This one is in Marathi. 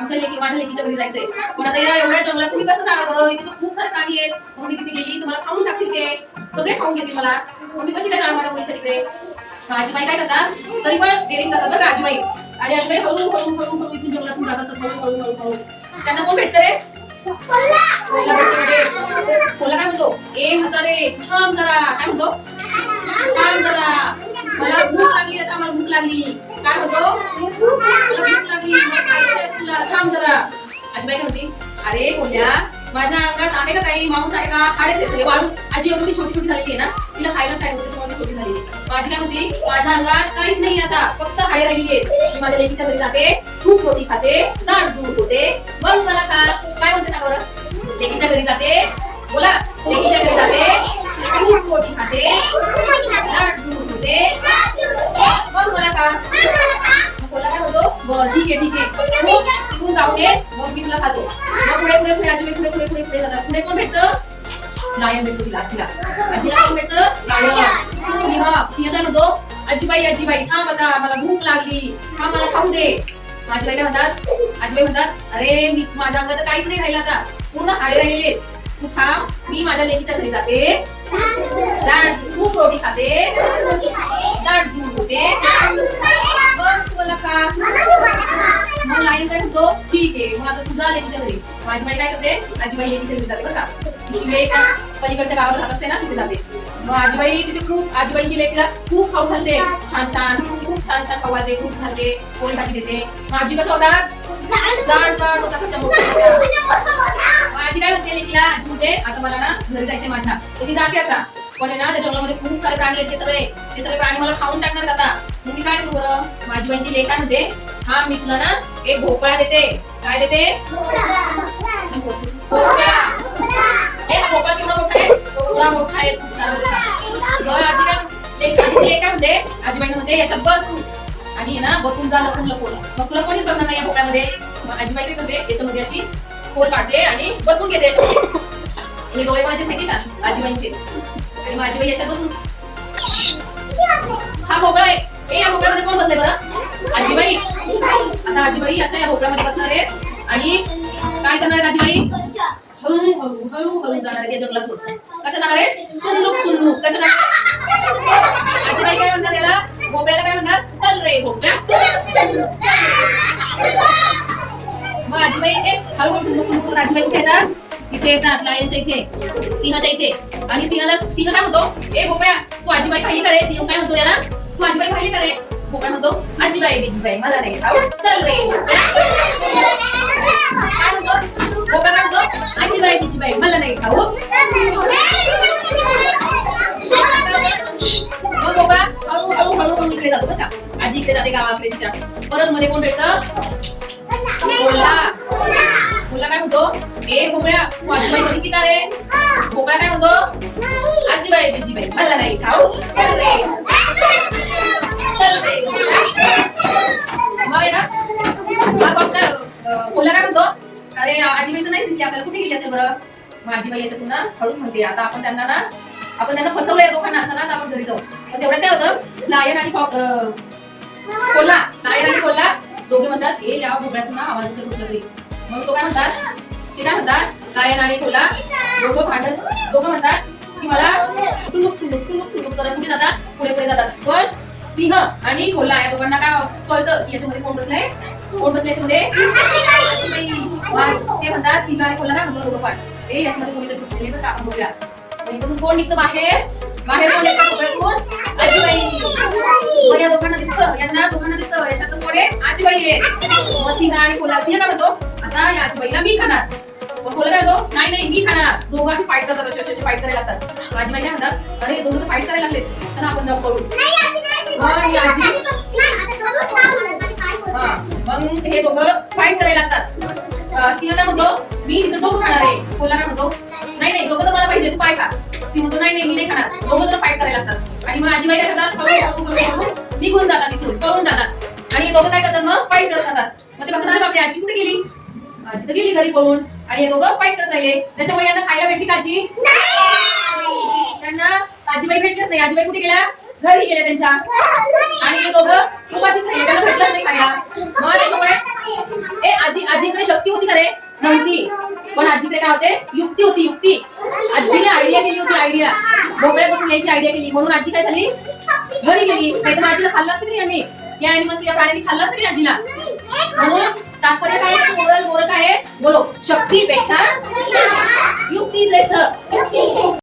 आमच्या माझ्या लेकीच्या घरी जायचंय, पण आता या एवढ्या जंगलात तुम्ही कसं जाणार बरं? इथे तर खूप सारे प्राणी आहेत. मग मी तिथे गेली तुम्हाला खाऊन टाकतील ते, सगळे खाऊन घेतील मला. मग मी कशी काय जाणार माझ्या मुलीच्या तिकडे? आजीबाई काय करतात, तरी पण डेअरिंग करतात बघा आजीबाई. आणि आजीबाई हळू हळू हळू हळू इथून जंगलातून जात असतात, हळू हळू हळू हळू. त्यांना कोण भेटतं रे? कोल्हा भेटतो. कोल्हा काय म्हणतो, ए म्हातारे थांब जरा. काय म्हणतो, थांब जरा, मला भूक लागली. आता मला भूक लागली. काय म्हणतो, भूक लागली, तुला थांब जरा. आजीबाई काय म्हणते, अरे कोल्हा माझ्या अंगात आहे का काही मांस आहे का? हाडेच येते वाळू. आजी एवढी छोटी छोटी झालेली आहे ना, तिला खायला काय होते तुम्हाला छोटी झालेली. माझी काय म्हणते, माझ्या अंगात काहीच नाही आता, फक्त हाडे राहिली आहेत. माझ्या लेकीच्या घरी जाते, खूप रोटी खाते, जाड दूध होते, मग मला खा. काय म्हणते सांगा बरं? लेकीच्या घरी जाते, बोला, लेकीच्या घरी जाते, खूप रोटी खाते, जाड दूध होते, मग मला खा. बोला काय म्हणतो, बरं ठीक आहे ठीक आहे, तिकडून जाऊ दे, मग मी तुला खातो. मग पुढे पुढे पुढे आजी पुढे पुढे पुढे पुढे जातात. पुढे कोण भेटतं? लायन भेटतो तिला, आजीला. आजीला कोण भेटतं? लायन. सिंह. सिंह काय म्हणतो, आजीबाई आजीबाई थांब आता, मला भूक लागली, थांब मला खाऊ दे. आजीबाई काय म्हणतात, आजीबाई म्हणतात, अरे मी माझ्या अंगात काहीच नाही राहिलं आता, पूर्ण हाडे राहिले, तू थांब, मी माझ्या लेकीच्या घरी जाते, खूप रोटी खाते, जाड दूध होते, मग तुला खा. मग लाईन काय म्हणतो, ठीक आहे, मग आता तुझा लेकीच्या घरी. माझी बाई काय करते, आजीबाई लेकीच्या घरी जाते बरं का. तिची लेक पलीकडच्या गावात राहत असते ना, तिथे जाते. मग आजीबाई तिथे खूप, आजीबाईची लेकीला खूप खाऊ घालते, छान छान, खूप छान छान खाऊ घालते, खूप घालते, पोळी भाजी देते. मग आजी कसं होतात, जाड जाड होता, कशा मोठ्या. मग आजी काय म्हणते लेकीला, आजी म्हणते आता मला ना घरी जायचंय माझ्या, तर मी जाते आता. पण ना त्या जंगलामध्ये खूप सारे प्राणी आहेत, ते सगळे प्राणी मला खाऊन टाकणार आता. मग मी काय करू बरं? माझी बहिणीची लेक काय म्हणते, हा मी तुला ना एक भोपळा देते. काय देते? भोपळा. हे भोपळा केवढा मोठा आहे? भोपळा मोठा आहे, खूप सारा मोठा. मग आजी काय लेक काय म्हणते, आजीबाई म्हणते याच्यात बस तू, आणि ना बसून जा लपून लपून. मग तुला कोणीच बघणार नाही या भोपळ्यामध्ये. मग आजीबाई काय करते, याच्यामध्ये अशी खोल काढते आणि बसून घेते याच्यामध्ये. हे डोळे माझे माहिती का आजीबाईंचे. आणि माझी बाई याच्यात बसून, हा भोपळा आहे. या भोपळ्यामध्ये कोण बसले बरं? आजीबाई. आता आजीबाई असं या भोपळ्यामध्ये बसणार आहे आणि काय करणार आहे आजीबाई? हळू हळू हळू हळू जाणार आहे त्या जंगलातून. कसं जाणार आहे? टुनूक टुनूक. कसं आजीबाई काय म्हणतात याला, भोपळ्याला काय म्हणतात, चल रे भोपळ्या. मग आजीबाई इथे हळूहळू टुनूक टुनूक आजीबाई इथे येतात. इथे येतात लायनच्या इथे, सिंहाच्या इथे. आणि सिंह काय म्हणतो, ए भोपळ्या तू आजीबाई पाहिली का रे? सिंह काय म्हणतो याला, तू आजीबाई पाहिली का रे? भोपळा म्हणतो, आजीबाई बिजीबाई मला नाही खाऊ, चल रे. काय म्हणतो भोपळा, काय म्हणतो, आजीबाई बिजीबाई मला नाही खाऊ. मग भोपळा हळू हळू हळू हळू इकडे जातो बरं का. आजी इकडे जाते गावाकडे तिच्या. परत मध्ये कोण भेटतं? कोल्हा. कोल्हा काय म्हणतो, ए भोपळ्या तू आजीबाई बघितली का रे? भोपळा काय म्हणतो, आजीबाई बिजीबाई मला नाही खाऊ, चल रे. मग आहे ना कोल्हा काय म्हणतो, अरे आजीबाई तर नाही दिसली आपल्याला, कुठे गेली असेल बरं? मग आजीबाई येते पुन्हा हळूच म्हणते, आता आपण त्यांना फसवलंय दोघांना असताना, आता आपण घरी जाऊ. पण तेवढ्यात काय होतं, लायन आणि कोल्हा, लायन आणि कोल्हा दोघे म्हणतात, हे या भोपळ्यातून ना आवाज येतो तुझ्या घरी. मग तो काय म्हणतात, ते काय म्हणतात, लायन आणि कोल्हा दोघं म्हणतात की मला टुनुक टुनुक टुनुक टुनुक करत कुठे जातात, पुढे पुढे जातात. पण सिंह आणि कोल्हा या दोघांना काय कळतं की याच्यामध्ये कोण बसलंय, याच्यामध्ये. ते म्हणतात, सिंह आणि कोल्हा काय म्हणतो दोघं पण, ए याच्यामध्ये कोणीतरी बसलेले बरं का, आपण बघूया. याच्यातून कोण निघतं बाहेर कोण येतं भोपळ्यातून? आजीबाई. मग या दोघांना दिसतं, यांना दोघांना दिसतं याच्यात कोण आहे, आजीबाई आहे. मग सिंह आणि कोल्हा, सिंह काय म्हणतो, आता या आजीबाईला मी खाणार. पण कोल्हा काय म्हणतो, नाही नाही मी खाणार. दोघं अशी फाईट करतात, अशी फाईट करायला लागतात. आजीबाई काय म्हणतात, अरे दोघं फाईट करायला लागले, तर आपण जाऊ करू. मग हे दोघं फाईट करायला लागतात. सिंह काय म्हणतो, मी तिथं डोकं खाणार आहे. कोल्हा काय म्हणतो, नाही नाही डोकं तर मला पाहिजे, तू पाय खा. सिंह म्हणतो, नाही नाही मी नाही खाणार. दोघं तर फाईट करायला लागतात. आणि मग आजीबाई काय करतात, हळूहळू निघून जातात, तिथून पळून जातात. आणि दोघं काय करतात, मग फाईट करत राहतात. मग ते बघतात, बापरे आजी कुठे गेली? आजी तर गेली घरी पळून. आणि हे दोघं फाईट करत राहिले. त्याच्यामुळे यांना खायला भेटली का आजी? त्यांना आजीबाई भेटलीच नाही. आजीबाई कुठे गेल्या? घरी गेले त्यांच्या आणि ते दोघं उपाशीच राहिले, त्यांना भेटलंच नाही खायला. मग त्याच्यामुळे आजीकडे शक्ती होती का रे? नव्हती. पण आजीकडे काय होते? युक्ती होती, युक्ती. आजीने आयडिया केली होती, आयडिया. भोपळ्या बसून यायची आयडिया केली, म्हणून आजी काय झाली? घरी गेली. नाही तर आजीला खाल्लाच तरी यांनी, या अॅनिमल्स या प्राण्यांनी खाल्लाच तरी आजीला. म्हणून तात्पर्य काय आहे? मोरल काय आहे? बोलो, शक्तीपेक्षा युक्ती श्रेष्ठ.